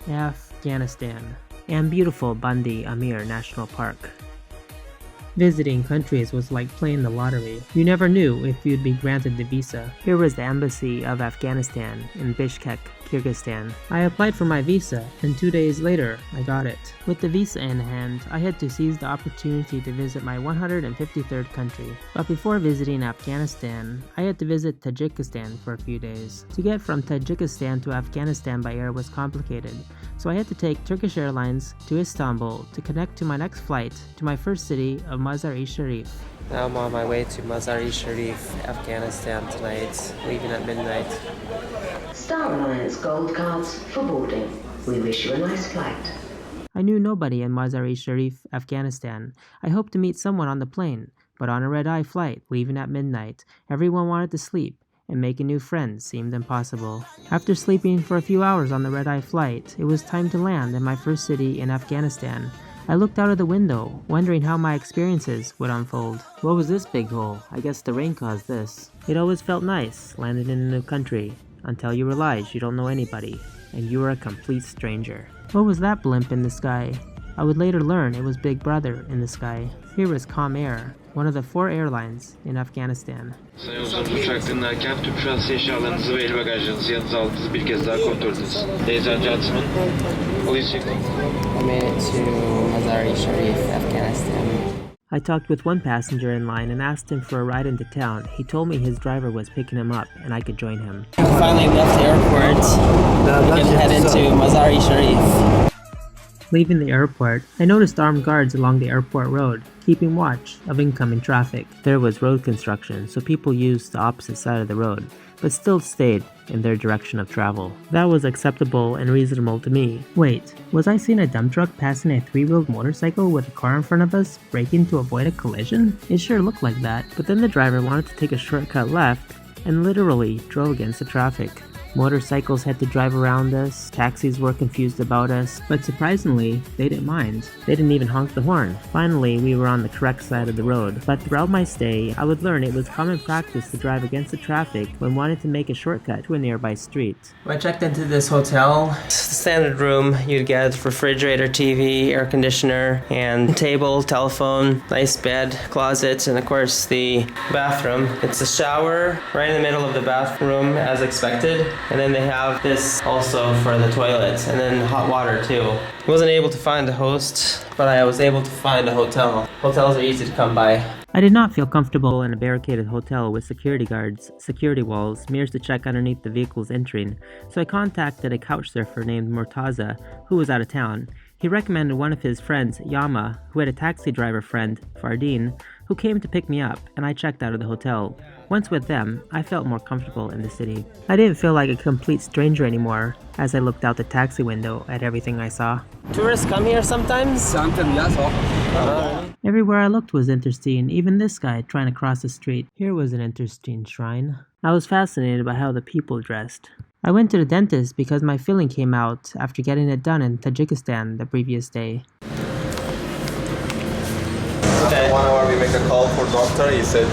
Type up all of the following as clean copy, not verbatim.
Afghanistan, and beautiful Bandi Amir National Park. Visiting countries was like playing the lottery. You never knew if you'd be granted the visa. Here was the Embassy of Afghanistan in Bishkek, Kyrgyzstan. I applied for my visa, and 2 days later, I got it. With the visa in hand, I had to seize the opportunity to visit my 153rd country. But before visiting Afghanistan, I had to visit Tajikistan for a few days. To get from Tajikistan to Afghanistan by air was complicated, so I had to take Turkish Airlines to Istanbul to connect to my next flight to my first city of Mazar-i-Sharif. Now I'm on my way to Mazar-i-Sharif, Afghanistan tonight, leaving at midnight. Star Alliance Gold Cards for boarding. We wish you a nice flight. I knew nobody in Mazar-i-Sharif, Afghanistan. I hoped to meet someone on the plane, but on a red-eye flight, leaving at midnight, everyone wanted to sleep, and making new friends seemed impossible. After sleeping for a few hours on the red-eye flight, it was time to land in my first city in Afghanistan. I looked out of the window, wondering how my experiences would unfold. What was this big hole? I guess the rain caused this. It always felt nice, landing in a new country, until you realize you don't know anybody, and you are a complete stranger. What was that blimp in the sky? I would later learn it was Big Brother in the sky. Here was Com Air, one of the 4 airlines in Afghanistan. Sayın uçak dinlerken tüm şahsi eşyalarınızı ve el bagajlarınızı yanınıza aldığınızı bir kez daha kontrol ediniz. Ladies and gentlemen, please check. I made it to Mazar-i-Sharif, Afghanistan. I talked with one passenger in line and asked him for a ride into town. He told me his driver was picking him up and I could join him. We finally left the airport. We can head into Mazar-i-Sharif. Leaving the airport, I noticed armed guards along the airport road, keeping watch of incoming traffic. There was road construction, so people used the opposite side of the road, but still stayed in their direction of travel. That was acceptable and reasonable to me. Wait, was I seeing a dump truck passing a 3-wheeled motorcycle with a car in front of us, braking to avoid a collision? It sure looked like that, but then the driver wanted to take a shortcut left and literally drove against the traffic. Motorcycles had to drive around us, taxis were confused about us, but surprisingly, they didn't mind. They didn't even honk the horn. Finally, we were on the correct side of the road, but throughout my stay, I would learn it was common practice to drive against the traffic when wanting to make a shortcut to a nearby street. When I checked into this hotel, it's the standard room. You'd get refrigerator, TV, air conditioner, and table, telephone, nice bed, closet, and of course the bathroom. It's a shower right in the middle of the bathroom as expected. And then they have this also for the toilet, and then hot water too. I wasn't able to find a host, but I was able to find a hotel. Hotels are easy to come by. I did not feel comfortable in a barricaded hotel with security guards, security walls, mirrors to check underneath the vehicles entering, so I contacted a couch surfer named Murtaza, who was out of town. He recommended one of his friends, Yama, who had a taxi driver friend, Fardeen, who came to pick me up, and I checked out of the hotel. Once with them, I felt more comfortable in the city. I didn't feel like a complete stranger anymore as I looked out the taxi window at everything I saw. Tourists come here sometimes? Sometimes, yes. Everywhere I looked was interesting, even this guy trying to cross the street. Here was an interesting shrine. I was fascinated by how the people dressed. I went to the dentist because my filling came out after getting it done in Tajikistan the previous day. Okay. 1 hour we make a call for doctor, he said.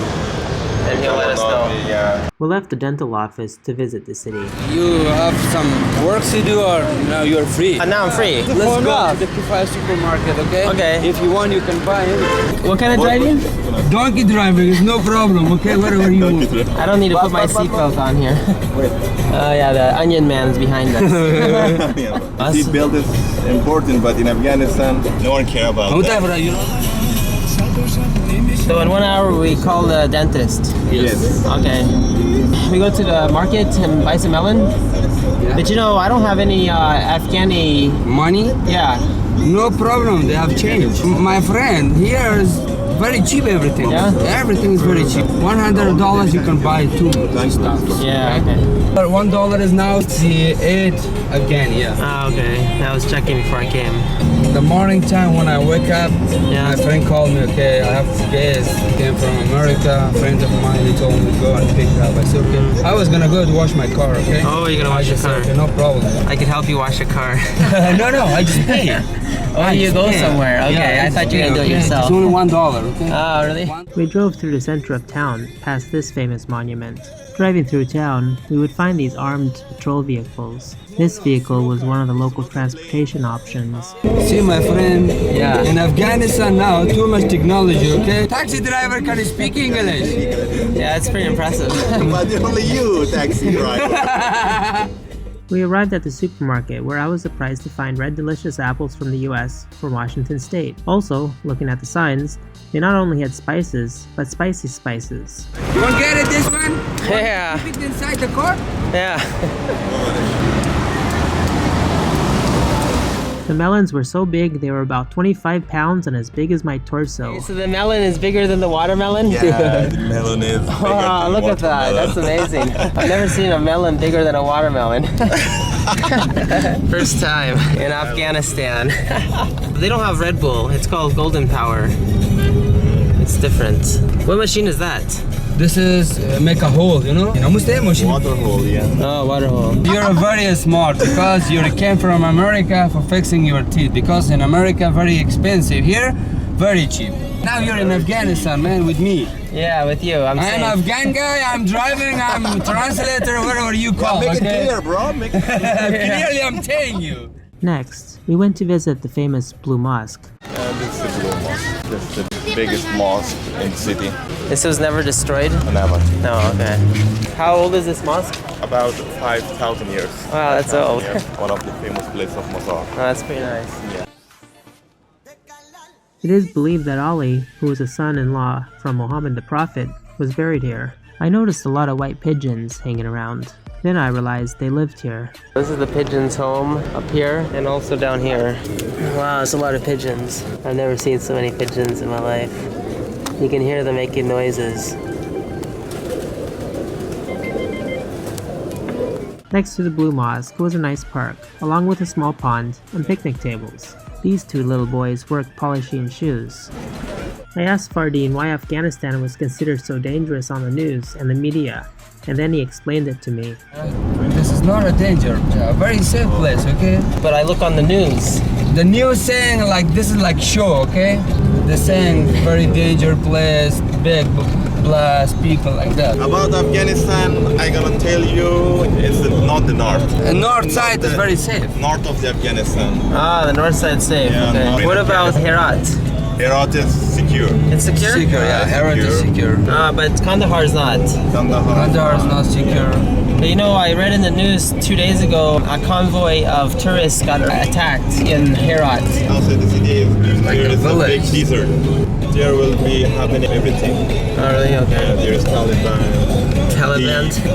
And he'll let us know. Yeah. We left the dental office to visit the city. You have some work to do or now you're free? Now I'm free. Let's go to the Kifaya supermarket, okay? Okay. If you want, you can buy it. What kind of driving? Donkey driving is no problem, okay? Wherever you want. I don't need to put my seatbelt on here. Yeah, the onion man is behind us. Seatbelt is important, but in Afghanistan, no one cares about that. So in 1 hour we call the dentist. Yes. Okay. We go to the market and buy some melon. Yeah. But you know, I don't have any Afghani Money? Yeah. No problem, they have changed. My friend, here is very cheap everything. Yeah? Everything is very cheap. $100 you can buy 2 stuff. Yeah, okay. $1 is now 8 again, yeah. Ah, okay. I was checking before I came. the morning time when I wake up, Yeah. my friend called me, okay, I have guests, came from America, friends of mine, they told me to go and pick up. I said, okay. I was gonna go to wash my car, okay? Oh, you're gonna wash your car? Okay, no problem. I could help you wash a car. No, I just pay. Oh, you go somewhere. Okay, Yeah, I thought you were gonna do it okay. yourself. It's only $1, okay? Oh, really? We drove through the center of town, past this famous monument. Driving through town, we would find these armed patrol vehicles. This vehicle was one of the local transportation options. See, my friend, Yeah. in Afghanistan now, too much technology, okay? Taxi driver can speak English. Yeah, it's pretty impressive. But only you, taxi driver. We arrived at the supermarket where I was surprised to find red delicious apples from the US from Washington State. Also, looking at the signs, they not only had spices, but spicy spices. You want to get it, this one? Yeah. Keep it inside the car? Yeah. The melons were so big, they were about 25 pounds and as big as my torso. So the melon is bigger than the watermelon? Yeah, the melon is bigger Oh, than look at that. That's amazing. I've never seen a melon bigger than a watermelon. First time in Afghanistan. They don't have Red Bull. It's called Golden Power. It's different. What machine is that? This is make a hole, you know? Water hole, yeah. Oh, water hole. You're very smart because you came from America for fixing your teeth. Because in America, very expensive. Here, very cheap. Now you're in Afghanistan, man, with me. Yeah, with you. I'm I'm safe. Afghan guy, I'm driving, I'm translator, whatever you call, Make it okay? clear, bro. Make it clear. Clearly, I'm telling you. Next, we went to visit the famous Blue Mosque. This is the Blue Mosque. This is the biggest mosque in the city. This was never destroyed? Never. No, okay. How old is this mosque? About 5,000 years. Wow, that's 5,000 old. years. One of the famous places of Mazar. Oh, that's pretty nice. Yeah. It is believed that Ali, who was a son-in-law from Muhammad the Prophet, was buried here. I noticed a lot of white pigeons hanging around. Then I realized they lived here. This is the pigeons' home up here and also down here. Wow, there's a lot of pigeons. I've never seen so many pigeons in my life. You can hear them making noises. Next to the Blue Mosque was a nice park, along with a small pond and picnic tables. These two little boys worked polishing shoes. I asked Fardeen why Afghanistan was considered so dangerous on the news and the media, and then he explained it to me. This is not a danger, a very safe place, okay? But I look on the news. The news saying like this is like show, okay? They're saying very danger place, big blast, people like that. About Afghanistan, I gonna tell you, it's not the north. The north side is very safe. North of the Afghanistan. Ah, the north side's safe. Yeah, okay. north. What about Herat? Herat is secure. It's secure? Secure, yeah, Herat is secure. But Kandahar is not. Kandahar is not secure. But you know, I read in the news 2 days ago, a convoy of tourists got attacked in Herat. Also, the city is like there a is village. a big desert. There will be happening everything. Oh, really? Okay. There is Taliban.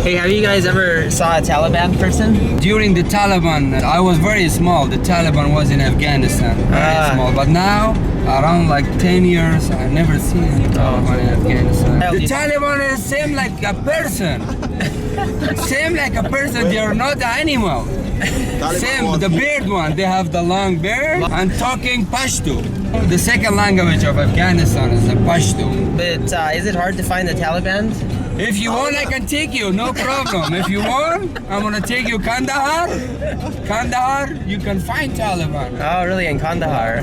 Hey, have you guys ever saw a Taliban person? During the Taliban, I was very small. The Taliban was in Afghanistan, very small. But now, around like 10 years, I've never seen a Taliban in Afghanistan. The Taliban is same like a person. Same like a person, they are not an animal. Same, the beard one, they have the long beard and talking Pashto. The second language of Afghanistan is the Pashto. But is it hard to find the Taliban? If you want, I can take you, no problem. If you want, I'm gonna take you Kandahar. Kandahar, you can find Taliban. Oh, really? In Kandahar?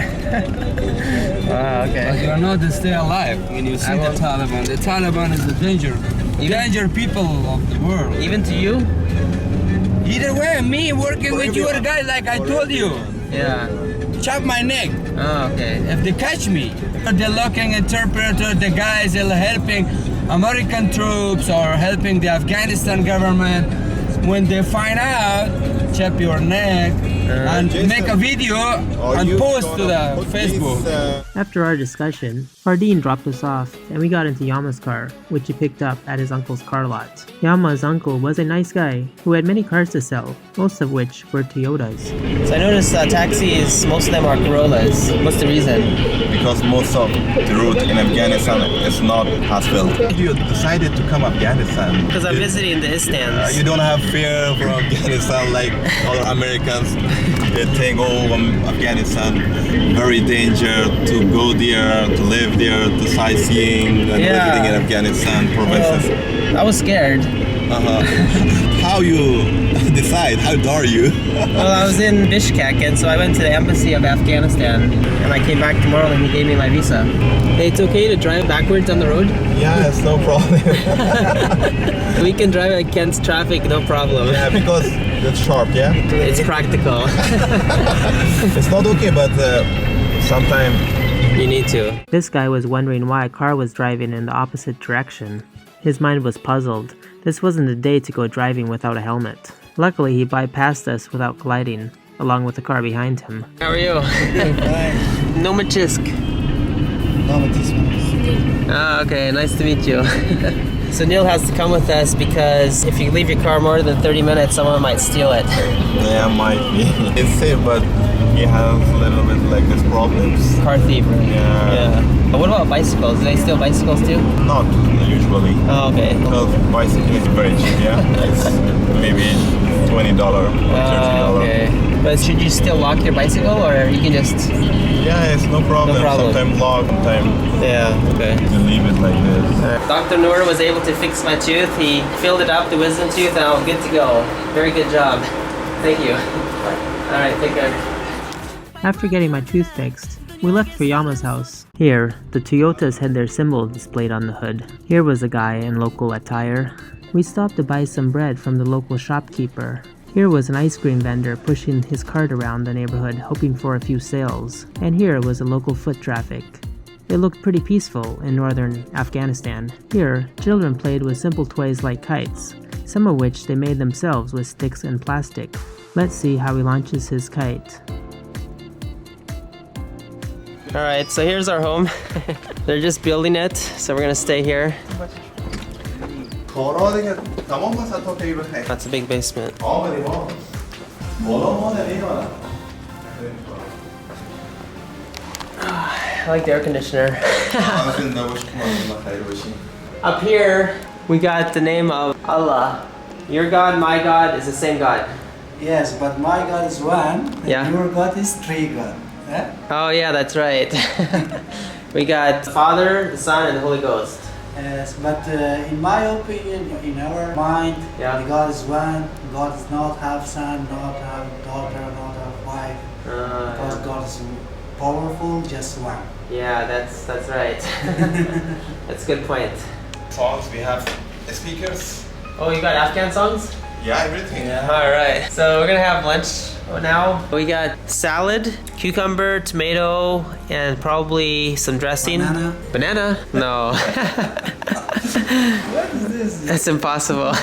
Oh, okay. But you're not to stay alive when you see the Taliban. The Taliban is a danger people of the world. Even to you? Either way, me working with your guy like I told you. Yeah. Chop my neck. Oh, okay. If they catch me. The looking interpreter, the guys are helping American troops or helping the Afghanistan government. When they find out, chop your neck and make a video and post to the Facebook. After our discussion, Fardeen dropped us off and we got into Yama's car, which he picked up at his uncle's car lot. Yama's uncle was a nice guy who had many cars to sell, most of which were Toyotas. So I noticed taxis, most of them are Corollas. What's the reason? Because most of the route in Afghanistan is not asphalt. You decided to come Afghanistan. Because I'm visiting the Istans. You don't have fear from Afghanistan like other Americans. The thing all Afghanistan, very danger to go there, to live there, to sightseeing and everything in Afghanistan provinces. I was scared. How you decide? How old are you? Well, I was in Bishkek, and so I went to the embassy of Afghanistan, and I came back tomorrow, and he gave me my visa. Hey, it's okay to drive backwards on the road? Yeah, it's no problem. We can drive against traffic, no problem. Yeah, because it's sharp, yeah? It's practical. It's not okay, but sometimes you need to. This guy was wondering why a car was driving in the opposite direction. His mind was puzzled. This wasn't a day to go driving without a helmet. Luckily, he bypassed us without colliding, along with the car behind him. How are you? No machisk. Ah, okay, nice to meet you. So Neil has to come with us because if you leave your car more than 30 minutes, someone might steal it. yeah, might be. It's safe, but he has a little bit like these problems. Car thievery. Yeah. But what about bicycles? Do they steal bicycles too? Not usually. Oh, okay. Because bicycle is very cheap, yeah? It's maybe $20 or $30. Okay. But should you still lock your bicycle, or you can just... Yeah, it's no problem. Sometimes lock, sometimes okay. you leave it like this. Dr. Noor was able to fix my tooth. He filled it up, the wisdom tooth, and I'm good to go. Very good job. Thank you. Alright, take care. After getting my tooth fixed, we left for Yama's house. Here, the Toyotas had their symbol displayed on the hood. Here was a guy in local attire. We stopped to buy some bread from the local shopkeeper. Here was an ice cream vendor pushing his cart around the neighborhood hoping for a few sales. And here was a local foot traffic. It looked pretty peaceful in northern Afghanistan. Here, children played with simple toys like kites, some of which they made themselves with sticks and plastic. Let's see how he launches his kite. Alright, so here's our home. They're just building it, so we're gonna stay here. That's a big basement. I like the air conditioner. Up here, we got the name of Allah. Your God, my God is the same God. Yes, but my God is one, and Yeah. your God is three God. Yeah? Oh yeah, that's right. We got the Father, the Son, and the Holy Ghost. Yes, but in my opinion, in our mind, Yeah. the God is one. God does not have son, not have daughter, not have wife. Because God is powerful, just one. Yeah, that's right. That's a good point. Songs, we have speakers. Oh, you got Afghan songs? Yeah, everything. Yeah. All right. So we're gonna have lunch now. We got salad, cucumber, tomato, and probably some dressing. Banana? Banana? No. What is this? That's impossible.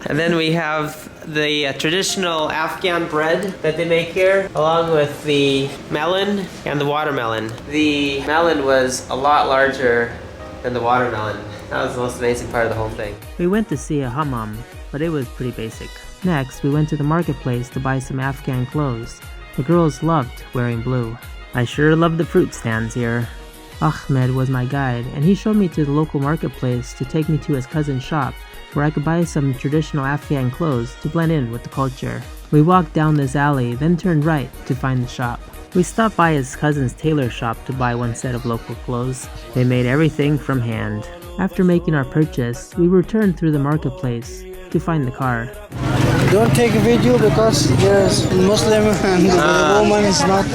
And then we have the traditional Afghan bread that they make here, along with the melon and the watermelon. The melon was a lot larger than the watermelon. That was the most amazing part of the whole thing. We went to see a hammam, but it was pretty basic. Next, we went to the marketplace to buy some Afghan clothes. The girls loved wearing blue. I sure love the fruit stands here. Ahmed was my guide, and he showed me to the local marketplace to take me to his cousin's shop, where I could buy some traditional Afghan clothes to blend in with the culture. We walked down this alley, then turned right to find the shop. We stopped by his cousin's tailor shop to buy one set of local clothes. They made everything from hand. After making our purchase, we returned through the marketplace to find the car. Don't take a video because there's Muslim and the woman is not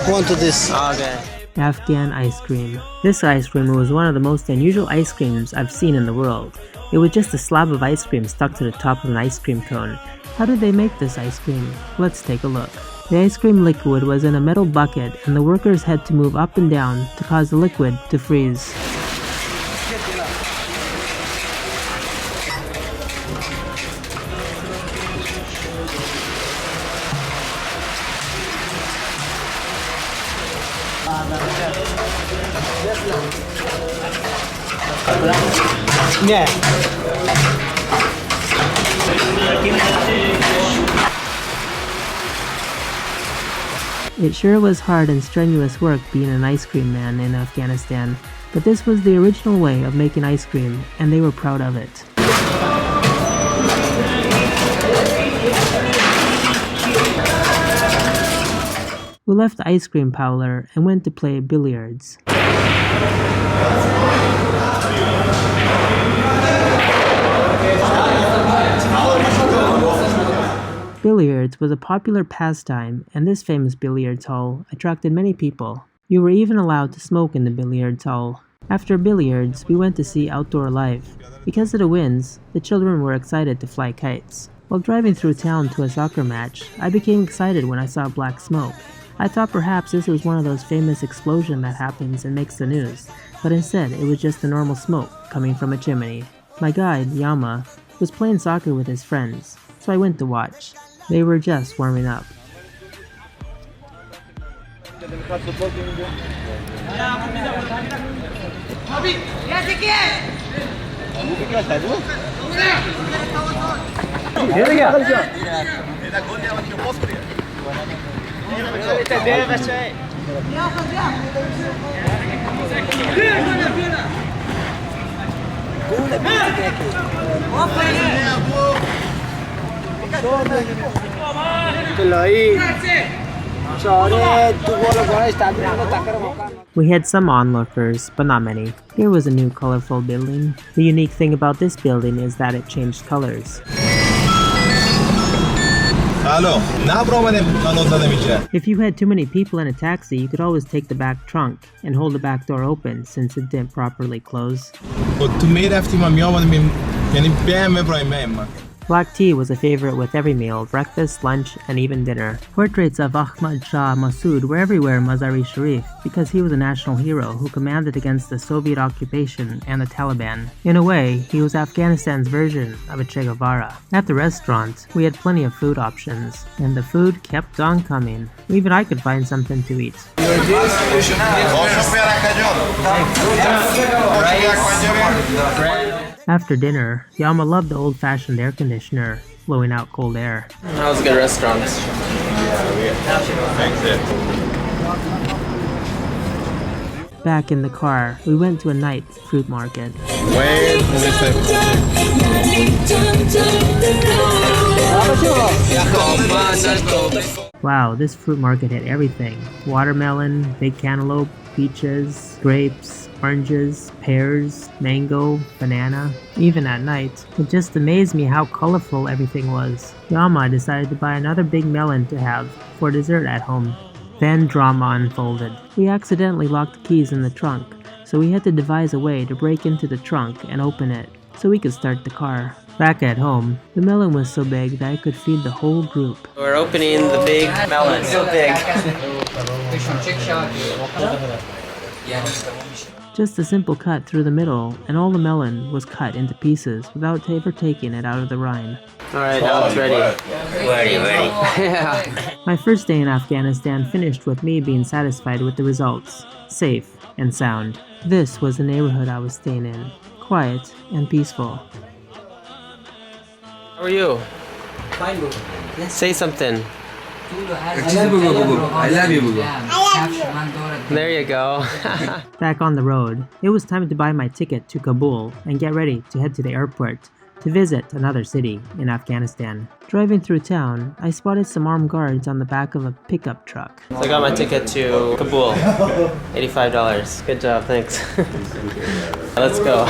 wanted this. Okay. Afghan ice cream. This ice cream was one of the most unusual ice creams I've seen in the world. It was just a slab of ice cream stuck to the top of an ice cream cone. How did they make this ice cream? Let's take a look. The ice cream liquid was in a metal bucket, and the workers had to move up and down to cause the liquid to freeze. Yeah. It sure was hard and strenuous work being an ice cream man in Afghanistan, but this was the original way of making ice cream, and they were proud of it. We left the ice cream parlor and went to play billiards. Billiards was a popular pastime, and this famous billiards hall attracted many people. You were even allowed to smoke in the billiards hall. After billiards, we went to see outdoor life. Because of the winds, the children were excited to fly kites. While driving through town to a soccer match, I became excited when I saw black smoke. I thought perhaps this was one of those famous explosions that happens and makes the news, but instead it was just the normal smoke coming from a chimney. My guide, Yama, was playing soccer with his friends, so I went to watch. They were just warming up. We had some onlookers, but not many. Here was a new colorful building. The unique thing about this building is that it changed colors. If you had too many people in a taxi, you could always take the back trunk and hold the back door open since it didn't properly close. Black tea was a favorite with every meal, breakfast, lunch, and even dinner. Portraits of Ahmad Shah Massoud were everywhere in Mazar-i-Sharif because he was a national hero who commanded against the Soviet occupation and the Taliban. In a way, he was Afghanistan's version of a Che Guevara. At the restaurant, we had plenty of food options, and the food kept on coming. Even I could find something to eat. After dinner, Yama loved the old-fashioned air conditioner, blowing out cold air. That was a good restaurant. Back in the car, we went to a night fruit market. Wow, this fruit market had everything. Watermelon, big cantaloupe, peaches, grapes, oranges, pears, mango, banana. Even at night, it just amazed me how colorful everything was. Yama decided to buy another big melon to have for dessert at home. Then drama unfolded. We accidentally locked the keys in the trunk, so we had to devise a way to break into the trunk and open it so we could start the car. Back at home, the melon was so big that I could feed the whole group. We're opening the big melon. So big. Just a simple cut through the middle, and all the melon was cut into pieces without ever taking it out of the rind. Alright, now it's ready. Ready. Yeah. My first day in Afghanistan finished with me being satisfied with the results. Safe and sound. This was the neighborhood I was staying in. Quiet and peaceful. How are you? Fine, bro. Yes. Say something. I love you, Bugo. There you go. Back on the road, it was time to buy my ticket to Kabul and get ready to head to the airport to visit another city in Afghanistan. Driving through town, I spotted some armed guards on the back of a pickup truck. So I got my ticket to Kabul. $85. Good job, thanks. Let's go.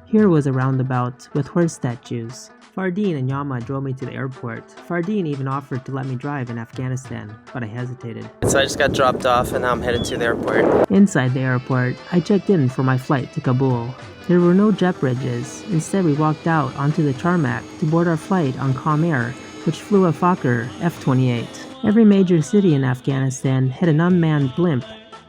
Here was a roundabout with horse statues. Fardeen and Yama drove me to the airport. Fardeen even offered to let me drive in Afghanistan, but I hesitated. So I just got dropped off and now I'm headed to the airport. Inside the airport, I checked in for my flight to Kabul. There were no jet bridges. Instead, we walked out onto the tarmac to board our flight on Comair, which flew a Fokker F-28. Every major city in Afghanistan had an unmanned blimp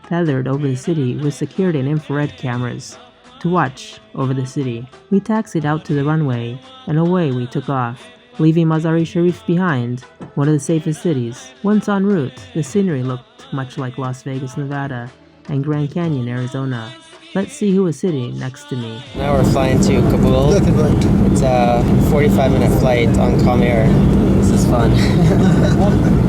feathered over the city with security and infrared cameras to watch over the city. We taxied out to the runway, and away we took off, leaving Mazar-i-Sharif behind, one of the safest cities. Once en route, the scenery looked much like Las Vegas, Nevada, and Grand Canyon, Arizona. Let's see who was sitting next to me. Now we're flying to Kabul. It's a 45-minute flight on Comair. This is fun.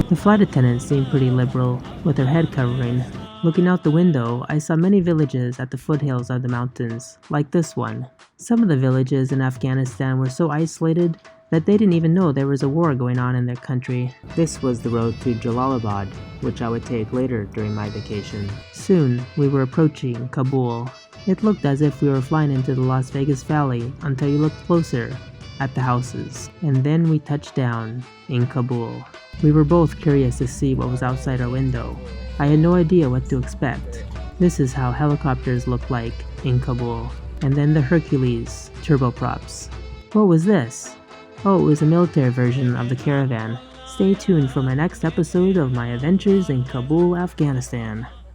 The flight attendant seemed pretty liberal, with her head covering. Looking out the window, I saw many villages at the foothills of the mountains, like this one. Some of the villages in Afghanistan were so isolated that they didn't even know there was a war going on in their country. This was the road to Jalalabad, which I would take later during my vacation. Soon, we were approaching Kabul. It looked as if we were flying into the Las Vegas Valley until you looked closer at the houses. And then we touched down in Kabul. We were both curious to see what was outside our window. I had no idea what to expect. This is how helicopters look like in Kabul. And then the Hercules turboprops. What was this? Oh, it was a military version of the Caravan. Stay tuned for my next episode of my adventures in Kabul, Afghanistan.